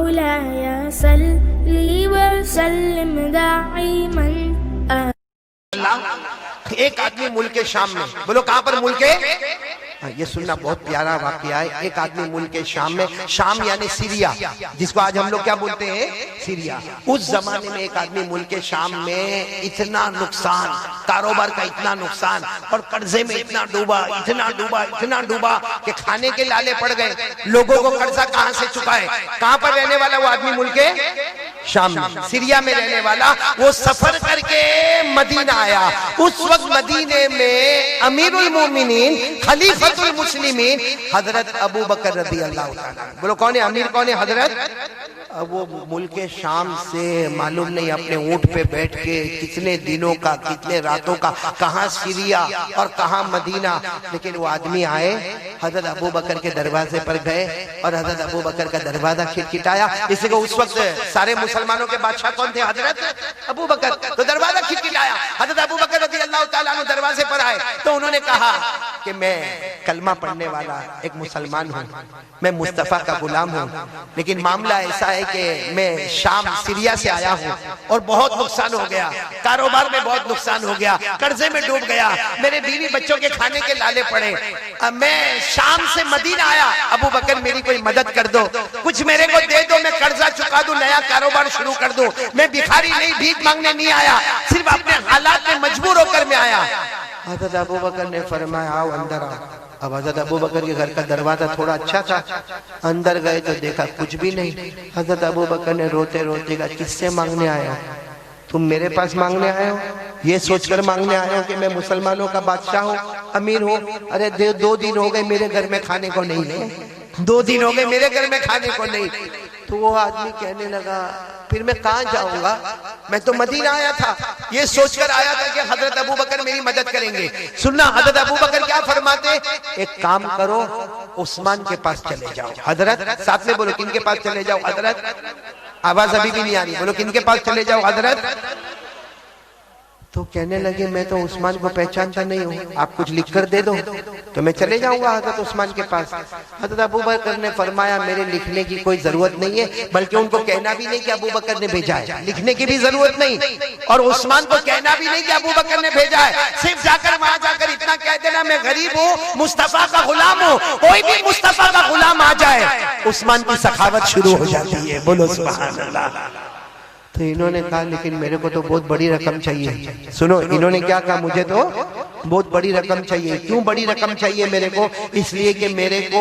مولاي صل وسلم دائما. ایک آدمی ملک شام میں، بولو کہاں پر ملک ہے؟ یہ سننا بہت پیارا واقعہ ہے. ایک آدمی ملک شام میں، شام یعنی سیریا، جس کو آج ہم لوگ کیا بولتے ہیں؟ سیریا. اس زمانے میں ایک آدمی ملک شام میں اتنا نقصان، کاروبار کا اتنا نقصان اور قرضے میں اتنا ڈوبا کہ کھانے کے لالے پڑ گئے. لوگوں کو قرضہ کہاں سے چکائے؟ کہاں پر رہنے والا وہ آدمی؟ ملک شام میں، سیریا میں رہنے والا. وہ سفر کر کے مدینہ آیا. اس وقت مدینے میں امیر المومنین خلیفۃ المسلمین حضرت ابو بکر رضی اللہ تعالیٰ. بولو کون ہے امیر؟ کون ہے حضرت؟ وہ ملک شام سے معلوم نہیں اپنے اونٹ پہ بیٹھ کے کتنے دنوں کا، کتنے راتوں کا، کہاں سیریا اور کہاں مدینہ. لیکن وہ آدمی آئے، حضرت ابو بکر کے دروازے پر گئے اور حضرت ابو بکر کا دروازہ کھٹکھٹایا. اس کو اس وقت سارے مسلمانوں کے بادشاہ کون تھے؟ حضرت ابو بکر. تو دروازہ کھٹکھٹایا. حضرت ابو بکر رضی اللہ تعالیٰ عنہ دروازے پر آئے تو انہوں نے کہا کہ میں کلمہ پڑھنے والا ایک مسلمان ہوں، میں مصطفیٰ کا غلام ہوں، لیکن معاملہ ایسا ہے کہ میں شام سیریا سے آیا ہوں اور بہت نقصان ہو گیا، کاروبار میں بہت نقصان ہو گیا، قرضے میں ڈوب گیا، میرے بیوی بچوں کے کھانے کے لالے پڑے. میں شام سے مدینہ آیا. ابو بکر میری کوئی مدد کر دو، کچھ میرے کو دے دو، میں قرضہ چکا دوں، نیا کاروبار شروع کر دوں. میں بھکاری نہیں، بھیک مانگنے نہیں آیا، صرف اپنے حالات میں مجبور ہو کر میں آیا. حضرت ابو بکر نے فرمایا آؤ اندر آؤ. اب حضرت ابو بکر کے گھر کا دروازہ تھوڑا اچھا تھا. اندر گئے تو دیکھا کچھ بھی نہیں. حضرت ابو بکر نے روتے روتے کہا کس سے مانگنے آئے ہو؟ تم میرے پاس مانگنے آئے ہو؟ یہ سوچ کر مانگنے آئے ہو کہ میں مسلمانوں کا بادشاہ ہوں، امیر ہوں؟ ارے 2 دن ہو گئے میرے گھر میں کھانے کو نہیں ہے، 2 دن ہو گئے میرے گھر میں کھانے کو نہیں. تو وہ آدمی کہنے لگا پھر میں کہاں جاؤں گا؟ میں تو مدینہ آیا تھا، یہ سوچ کر آیا تھا کہ حضرت ابو بکر میری مدد کریں گے. سننا حضرت ابو بکر کیا فرماتے؟ ایک کام کرو، عثمان کے پاس چلے جاؤ. حضرت ساتھ میں بولو کن کے پاس چلے جاؤ؟ حضرت. آواز ابھی بھی نہیں آ رہی، بولو کن کے پاس چلے جاؤ؟ حضرت. تو کہنے لگے میں تو عثمان کو پہچانتا نہیں ہوں، آپ کچھ لکھ کر دے دو تو میں چلے جاؤں گا حضرت عثمان کے پاس. حضرت ابو بکر نے فرمایا میرے لکھنے کی کوئی ضرورت نہیں ہے، بلکہ ان کو کہنا بھی نہیں کہ ابو بکر نے بھیجا ہے، لکھنے کی بھی ضرورت نہیں. اور عثمان کو کہنا بھی نہیں کہ ابو بکر نے بھیجا ہے، صرف جا کر وہاں جا کر اتنا کہہ دینا میں غریب ہوں، مصطفیٰ کا غلام ہوں. کوئی بھی مصطفیٰ کا غلام آ جائے عثمان کی سخاوت شروع ہو جاتی ہے. بولو سبحان اللہ. تو انہوں نے کہا لیکن میرے کو تو بہت بڑی رقم چاہیے. سنو انہوں نے کیا کہا؟ مجھے تو بہت بڑی رقم چاہیے. کیوں بڑی رقم چاہیے میرے کو؟ اس لیے کہ میرے کو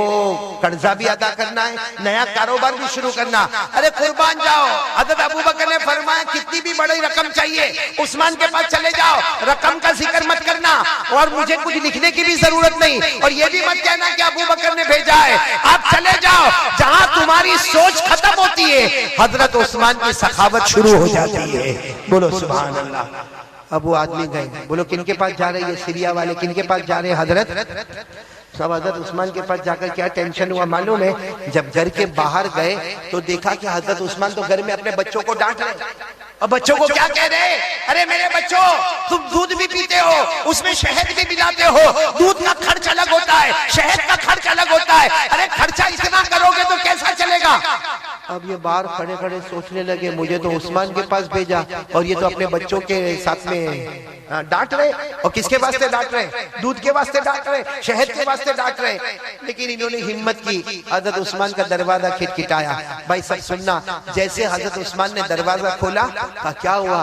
قرضہ بھی ادا کرنا ہے، نیا کاروبار بھی شروع کرنا. ارے قربان جاؤ. حضرت ابو بکر نے فرمایا کتنی بھی بڑی رقم چاہیے عثمان کے پاس چلے جاؤ، رقم کا ذکر مت کرنا اور مجھے کچھ لکھنے کی بھی ضرورت نہیں، اور یہ بھی مت کہنا کہ ابو بکر نے بھیجا ہے. آپ چلے جاؤ، جہاں تمہاری سوچ ختم ہوتی ہے حضرت عثمان کی سخاوت شروع ہو جاتی ہے. بولو سبحان اللہ. اب وہ آدمی گئے. بولو کن کے پاس جا رہے ہیں؟ سیریا والے کن کے پاس جا رہے ہیں؟ حضرت. سب حضرت عثمان کے پاس جا کر کیا ٹینشن ہوا معلوم ہے؟ جب گھر کے باہر گئے تو دیکھا کہ حضرت عثمان تو گھر میں اپنے بچوں کو ڈانٹ رہے. اور بچوں کو کیا کہہ رہے؟ ارے میرے بچوں تم دودھ بھی پیتے ہو، اس میں شہد بھی ملاتے ہو، دودھ کا خرچ الگ ہوتا ہے، شہد کا خرچ الگ ہوتا ہے. ارے خرچہ اتنا کرو گے تو کیسا چلے گا؟ اب یہ باہر کھڑے کھڑے سوچنے لگے مجھے تو عثمان کے پاس بھیجا اور یہ تو اپنے بچوں کے ساتھ میں ڈانٹ رہے. اور کس کے واسطے ڈانٹ رہے؟ دودھ کے واسطے ڈانٹ رہے، شہد کے واسطے ڈانٹ رہے. لیکن انہوں نے ہمت کی، حضرت عثمان کا دروازہ کھٹکھٹایا. بھائی سب سننا، جیسے حضرت عثمان نے دروازہ کھولا کہا کیا ہوا؟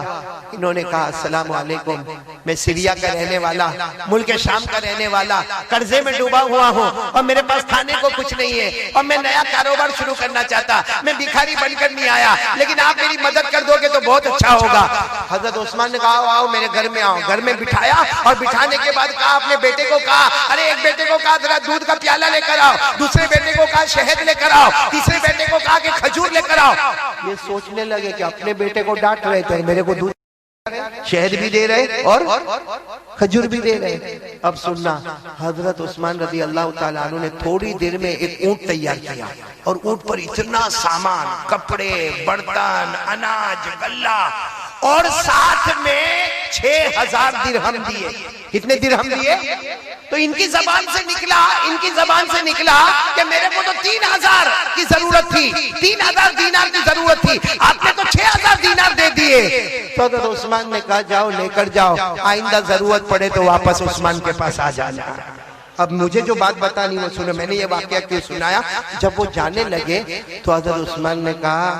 انہوں نے کہا السلام علیکم، میں سیریا کا رہنے والا، ملک شام کا رہنے والا، قرضے میں ڈوبا ہوا ہوں اور میرے پاس کھانے کو کچھ نہیں ہے اور میں نیا کاروبار شروع کرنا چاہتا، میں بھکاری بن کر نہیں آیا، لیکن آپ میری مدد کر دو گے تو بہت اچھا ہوگا. حضرت عثمان نے کہا آؤ میرے گھر میں آؤ. گھر میں بٹھایا اور بٹھانے کے بعد کہا اپنے بیٹے کو کہا ارے ایک بیٹے کو کہا ذرا دودھ کا پیالہ لے کر آؤ، دوسرے بیٹے کو کہا شہد لے کر آؤ، تیسرے بیٹے کو کہا کہ کھجور لے کر آؤ. یہ سوچنے لگے کہ اپنے بیٹے کو ڈانٹ رہے تھے، میرے کو دودھ شہد بھی دے رہے اور کھجور بھی دے رہے. اب سننا، حضرت عثمان رضی اللہ تعالیٰ عنہ نے تھوڑی دیر میں ایک اونٹ تیار کیا اور اونٹ پر اتنا سامان، کپڑے، برتن، اناج، غلہ اور ساتھ میں 6000 درہم دیے. کتنے درہم دیے؟ تو ان کی زبان سے نکلا کہ میرے کو تو 3000 کی ضرورت تھی, 3000 دینار کی ضرورت تھی, آپ نے تو 6000 دینار دے دیے. تو حضرت عثمان نے کہا جاؤ لے کر جاؤ, آئندہ ضرورت پڑے تو واپس عثمان کے پاس آ جانا. اب مجھے جو بات بتانی وہ سنو, میں نے یہ واقعہ کیوں سنایا. جب وہ جانے لگے تو حضرت عثمان نے کہا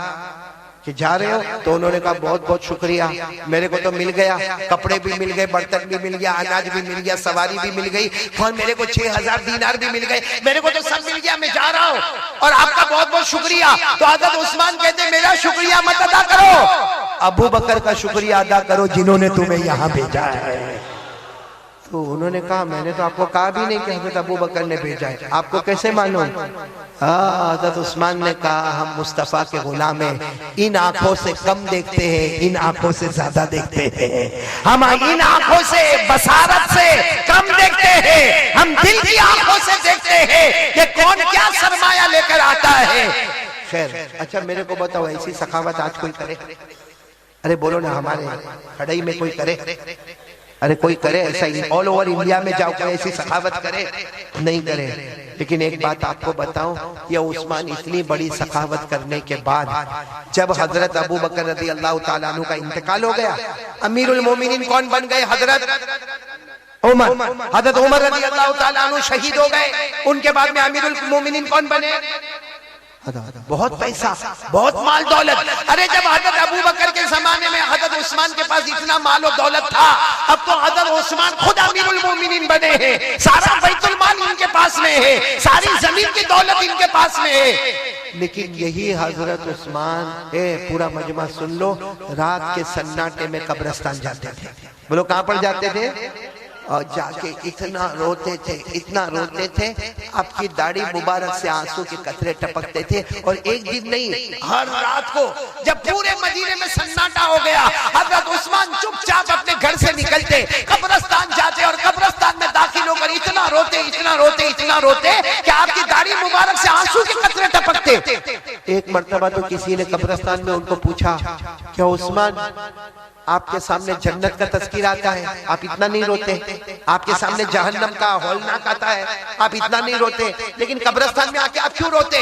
کہ جا رہے ہو؟ تو انہوں نے کہا بہت بہت شکریہ, میرے کو تو مل گیا, کپڑے بھی مل گئے, برتن بھی مل گیا, اناج بھی مل گیا, سواری بھی مل گئی, اور میرے کو 6000 دینار بھی مل گئے, میرے کو تو سب مل گیا, میں جا رہا ہوں اور آپ کا بہت بہت شکریہ. تو حضرت عثمان کہتے ہیں میرا شکریہ مت ادا کرو, ابو بکر کا شکریہ ادا کرو جنہوں نے تمہیں یہاں بھیجا ہے. تو انہوں نے کہا میں نے تو آپ کو کہا بھی نہیں کہ حضرت ابو بکر نے بھیجا ہے, آپ کو کیسے معلوم؟ حضرت عثمان نے کہا ہم مصطفیٰ کے غلام ہیں, ان آنکھوں سے کم دیکھتے ہیں, ان آنکھوں سے زیادہ دیکھتے ہیں, ہم ان آنکھوں سے بصارت سے کم دیکھتے ہیں, ہم دل کی آنکھوں سے دیکھتے ہیں کہ کون کیا سرمایہ لے کر آتا ہے. خیر اچھا میرے کو بتاؤ ایسی سخاوت آج کوئی کرے؟ ارے بولو نا, ہمارے کھڑائی میں کوئی کرے؟ ارے کوئی کرے ایسا؟ آل اوور انڈیا میں جاؤ کوئی ایسی سخاوت کرے؟ نہیں کرے. لیکن ایک بات آپ کو بتاؤں, یہ عثمان اتنی بڑی سخاوت کرنے کے بعد جب حضرت ابو بکر رضی اللہ تعالیٰ عنہ کا انتقال ہو گیا, امیر المومنین کون بن گئے؟ حضرت عمر. حضرت عمر رضی اللہ تعالیٰ عنہ شہید ہو گئے, ان کے بعد میں امیر المومنین کون بنے؟ بہت پیسہ, بہت مال دولت. ارے جب حضرت ابو بکر کے زمانے میں حضرت عثمان کے پاس اتنا مال و دولت تھا, اب تو حضرت عثمان خود امیر المومنین بنے ہیں, سارا بیت المال ان کے پاس میں ہے, ساری زمین کی دولت ان کے پاس میں ہے. لیکن یہی حضرت عثمان, پورا مجمع سن لو, رات کے سناٹے میں قبرستان جاتے تھے. بولو کہاں پر جاتے تھے؟ اور جا کے اتنا روتے تھے, آپ کی داڑھی مبارک سے آنسو کے قطرے ٹپکتے تھے. اور ایک دن نہیں, ہر رات کو جب پورے مدینے میں سناٹا ہو گیا, حضرت عثمان چپ چاپ اپنے گھر سے نکلتے, قبرستان جاتے, اور قبرستان میں داخل ہو کر اتنا روتے کہ آپ کی داڑھی مبارک سے آنسو کے قطرے ٹپکتے. ایک مرتبہ تو کسی نے قبرستان میں ان کو پوچھا کہ عثمان آپ کے سامنے جنت کا تذکر آتا ہے, آپ اتنا نہیں روتے, آپ کے سامنے جہنم کا ہولناک آتا ہے, آپ اتنا نہیں روتے, لیکن قبرستان میں آ کے آپ کیوں روتے؟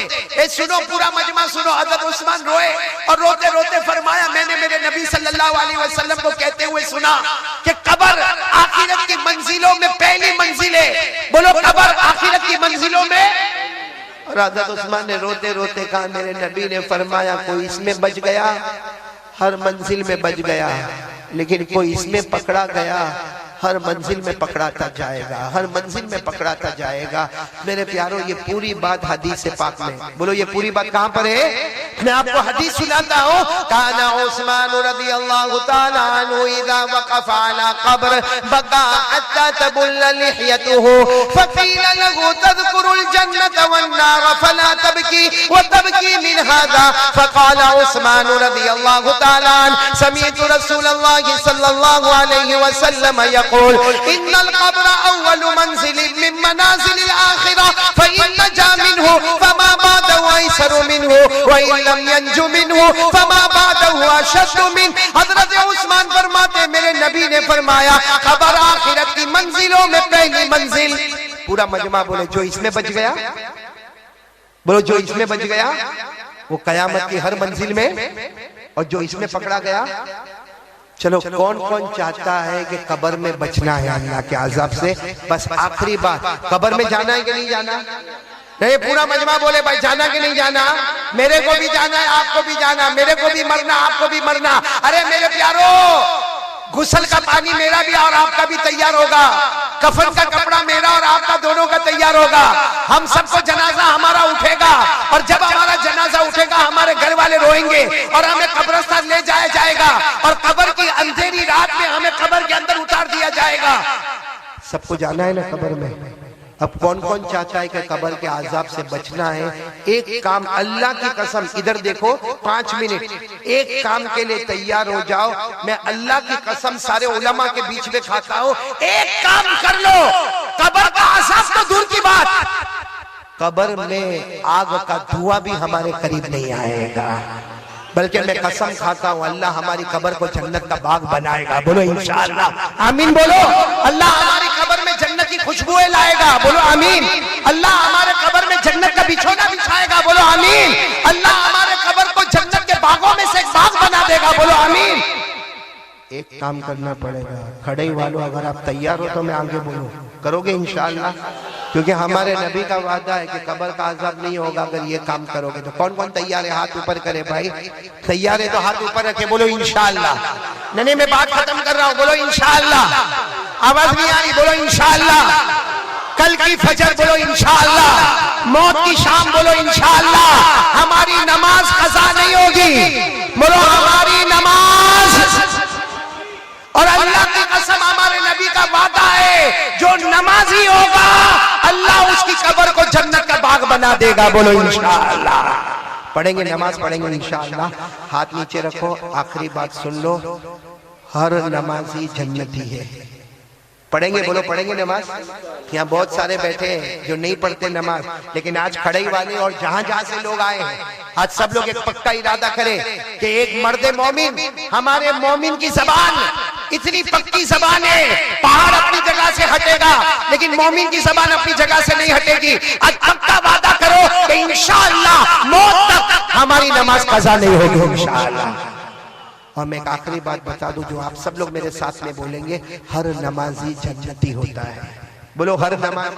سنو پورا مجمع سنو. حضرت عثمان روئے اور روتے فرمایا میں نے میرے نبی صلی اللہ علیہ وسلم کو کہتے ہوئے سنا کہ قبر آخرت کی منزلوں میں پہلی منزل ہے. بولو قبر آخرت کی منزلوں میں. اور حضرت عثمان نے روتے کہا میرے نبی نے فرمایا کوئی اس میں بچ گیا, ہر منزل میں بچ گیا, لیکن کوئی اس میں پکڑا گیا, ہر منزل میں پکڑاتا جائے گا, ہر منزل میں پکڑاتا جائے گا. میرے پیارو یہ پوری بات حدیث پاک میں, بولو یہ پوری بات کہاں پر ہے؟ میں آپ کو حدیث سناتا ہوں. کانا عثمان رضی اللہ تعالیٰ عنہ اذا وقف على قبر بقى حتى تبل لحيته فقيل له تذكر الجنة والنار فلا تبكي وتبكي من هذا. فقال عثمان رضي الله تعالى عنه سمعت رسول الله صلى الله عليه وسلم يقول إن القبر أول منزل من منازل الآخرة فإن نجا منه فما بعده أيسر منه وإن لم ينجو منه فما بعده أشد منه. حضرت عثمان فرماتے میرے نبی نے فرمایا قبر آخرت کی منزلوں میں پہلی منزل. پورا مجمع بولے جو اس میں بچ گیا, بولو جو اس میں بچ گیا وہ قیامت کی ہر منزل میں, اور جو اس میں پکڑا گیا. چلو کون چاہتا ہے کہ قبر میں بچنا ہے اللہ کے عذاب سے؟ بس آخری بات, قبر میں جانا ہے کہ نہیں جانا؟ نہیں, پورا مجمع بولے بھائی جانا کہ نہیں جانا؟ میرے کو بھی جانا ہے, آپ کو بھی جانا, میرے کو بھی مرنا, آپ کو بھی مرنا. ارے میرے پیارو, غسل کا پانی میرا بھی اور آپ کا بھی تیار ہوگا, کفن کا کپڑا میرا اور آپ کا دونوں کا تیار ہوگا, ہم سب کو جنازہ ہمارا اٹھے گا, اور جب ہمارا جنازہ اٹھے گا ہمارے گھر والے روئیں گے اور ہمیں قبرستان لے جایا جائے گا, اور قبر کی اندھیری رات میں ہمیں قبر کے اندر اتار دیا جائے گا. سب کو جانا ہے نا قبر میں. اب کون چاہتا ہے کہ قبر کے عذاب سے بچنا ہے؟ ایک کام, اللہ کی قسم, ادھر دیکھو 5 منٹ, ایک کام کے لیے تیار ہو جاؤ. میں اللہ کی قسم سارے علماء کے بیچ میں کھاتا ہوں, ایک کام کر لو, قبر کا عذاب تو دور کی بات, قبر میں آگ کا دھواں بھی ہمارے قریب نہیں آئے گا. بلکہ میں قسم کھاتا ہوں اللہ ہماری قبر کو جنت کا باغ بنائے گا، بولو انشاءاللہ آمین بولو۔ اللہ ہماری قبر میں جنت کی خوشبوئیں لائے گا، بولو آمین۔ اللہ ہمارے قبر میں جنت کا بچھونا بچھائے گا، بولو آمین۔ اللہ ہمارے قبر کو جنت کے باغوں میں سے ایک باغ بنا دے گا، بولو آمین۔ ایک کام کرنا پڑے گا، کھڑے والوں اگر آپ تیار ہو تو میں آگے بولوں، کرو گے انشاءاللہ؟ کیونکہ ہمارے نبی کا وعدہ ہے کہ قبر کا عذاب نہیں ہوگا اگر یہ کام کرو گے۔ تو کون کون تیار ہے؟ ہاتھ اوپر کرے بھائی، تیار ہے تو ہاتھ اوپر رکھے، بولو انشاءاللہ۔ نہیں میں بات ختم کر رہا ہوں، بولو انشاءاللہ۔ آواز نہیں آ رہی، بولو انشاءاللہ۔ کل کی فجر بولو انشاءاللہ، موت کی شام بولو انشاءاللہ۔ ہماری نماز قضا نہیں ہوگی، بولو ہماری نماز، اور اللہ کی قسم ہمارے نبی کا وعدہ ہے جو نمازی ہوگا اللہ اس کی قبر کو جنت کا باغ بنا دے گا، بولو انشاءاللہ۔ پڑھیں گے، نماز پڑھیں گے انشاءاللہ۔ ہاتھ نیچے رکھو، آخری بات سن لو، ہر نمازی جنتی ہے۔ پڑھیں گے، بولو پڑھیں گے نماز۔ یہاں بہت سارے بیٹھے ہیں جو نہیں پڑھتے نماز، لیکن آج کھڑائی والے اور جہاں جہاں سے لوگ آئے ہیں، آج سب لوگ ایک پکا ارادہ کریں کہ ایک مرد مومن، ہمارے مومن کی زبان اتنی پکی زبان ہے، پہاڑ اپنی جگہ سے ہٹے گا لیکن مومن کی زبان اپنی جگہ سے نہیں ہٹے گی۔ آج پکا وعدہ کرو کہ انشاءاللہ موت تک ہماری نماز قضا نہیں ہوگی انشاءاللہ۔ اور میں ایک آخری بات بتا دوں جو آپ سب لوگ میرے ساتھ میں بولیں گے، ہر نمازی جنتی ہوتا ہے، بولو ہر نمازی۔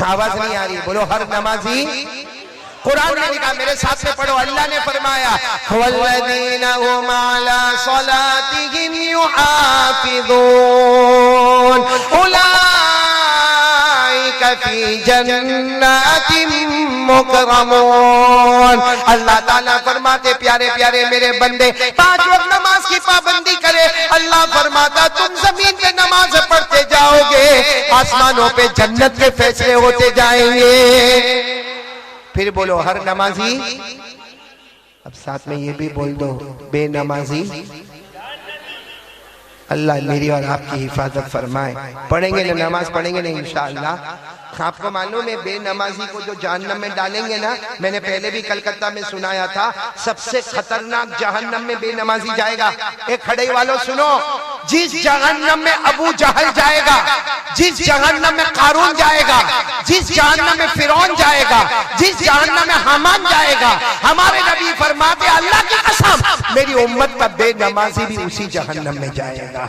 آواز نہیں آ رہی، بولو ہر نمازی۔ قرآن نے لکھا، میرے ساتھ میں پڑھو، اللہ نے فرمایا وَالَّذِينَ هُمْ عَلَى صَلَاتِهِمْ يُحَافِظُونَ أُولَئِكَ فِي جَنَّاتٍ مُكْرَمُونَ۔ اللہ تعالیٰ فرماتے پیارے پیارے میرے بندے 5 وقت نماز کی پابندی کرے، اللہ فرماتا تم زمین پہ نماز پڑھتے جاؤ گے، آسمانوں پہ جنت کے فیصلے ہوتے جائیں گے۔ پھر بولو ہر نمازی، اب ساتھ میں یہ بھی بول دو بے نمازی۔ اللہ میری اور آپ کی حفاظت فرمائے۔ پڑھیں گے نا نماز، پڑھیں گے نا انشاءاللہ۔ آپ کو معلوم ہے بے نمازی کو جو جہنم میں ڈالیں گے نا، میں نے پہلے بھی کلکتہ میں سنایا تھا، سب سے خطرناک جہنم میں بے نمازی جائے گا۔ ایک کھڑے والوں سنو، جس جہنم میں ابو جہل جائے گا، جس جہنم میں قارون جائے گا، جس جہنم میں فرعون جائے گا، جس جہنم میں حامان جائے گا، ہمارے نبی فرماتے اللہ کی قسم میری امت کا بے نمازی بھی اسی جہنم میں جائے گا۔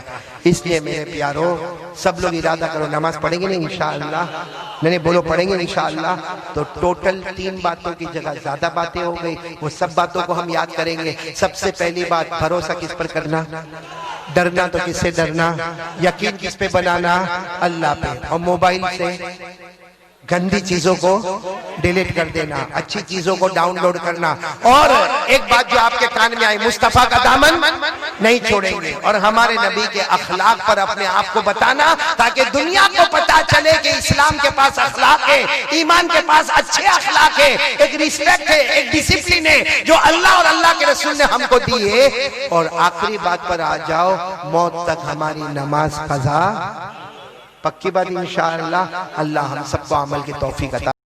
اس لیے میرے پیارو سب لوگ ارادہ کرو، نماز پڑھیں گے نا انشاءاللہ؟ نہیں بولو پڑھیں گے انشاءاللہ۔ تو ٹوٹل 3 باتوں کی جگہ زیادہ باتیں ہو گئی، وہ سب باتوں کو ہم یاد کریں گے۔ سب سے پہلی بات، بھروسہ کس پر کرنا؟ ڈرنا تو کس سے ڈرنا؟ یقین کس پہ بنانا؟ اللہ پہ۔ اور موبائل سے گندی چیزوں کو ڈیلیٹ کر دینا، اچھی چیزوں کو ڈاؤن لوڈ کرنا۔ اور ایک بات جو آپ کے کان میں آئی، مصطفیٰ کا دامن نہیں چھوڑیں گے، اور ہمارے نبی کے اخلاق پر اپنے آپ کو بتانا تاکہ دنیا کو پتا چلے کہ اسلام کے پاس اخلاق ہے، ایمان کے پاس اچھے اخلاق ہے، ایک ریسپیکٹ ہے، ایک ڈسپلن ہے جو اللہ اور اللہ کے رسول نے ہم کو دی ہے۔ اور آخری بات پر آ جاؤ، موت تک ہماری نماز قضا، پکی بات انشاءاللہ۔ اللہ ہم سب کو عمل کی توفیق عطا